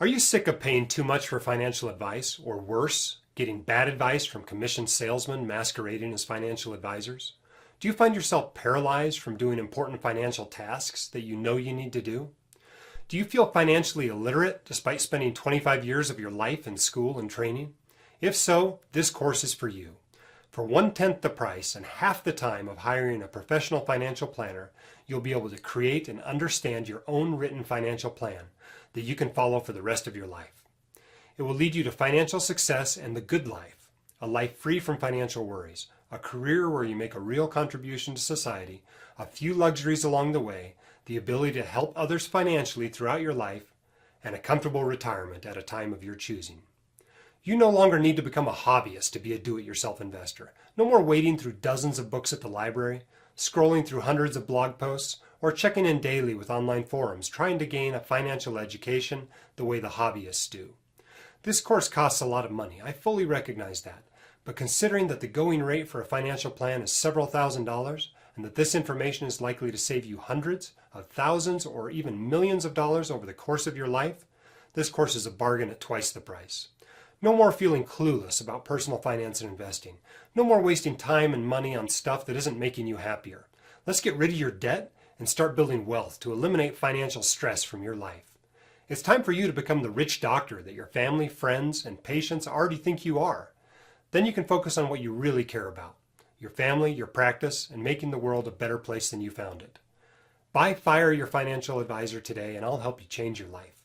Are you sick of paying too much for financial advice, or worse, getting bad advice from commissioned salesmen masquerading as financial advisors? Do you find yourself paralyzed from doing important financial tasks that you know you need to do? Do you feel financially illiterate despite spending 25 years of your life in school and training? If so, this course is for you. For 1/10 the price and half the time of hiring a professional financial planner, you'll be able to create and understand your own written financial plan that you can follow for the rest of your life. It will lead you to financial success and the good life, a life free from financial worries, a career where you make a real contribution to society, a few luxuries along the way, the ability to help others financially throughout your life, and a comfortable retirement at a time of your choosing. You no longer need to become a hobbyist to be a do-it-yourself investor. No more wading through dozens of books at the library, scrolling through hundreds of blog posts, or checking in daily with online forums trying to gain a financial education the way the hobbyists do. This course costs a lot of money. I fully recognize that. But considering that the going rate for a financial plan is several $1,000s, and that this information is likely to save you hundreds of thousands or even millions of dollars over the course of your life, this course is a bargain at twice the price. No more feeling clueless about personal finance and investing. No more wasting time and money on stuff that isn't making you happier. Let's get rid of your debt and start building wealth to eliminate financial stress from your life. It's time for you to become the rich doctor that your family, friends, and patients already think you are. Then you can focus on what you really care about, your family, your practice, and making the world a better place than you found it. Buy Fire Your Financial Advisor today, and I'll help you change your life.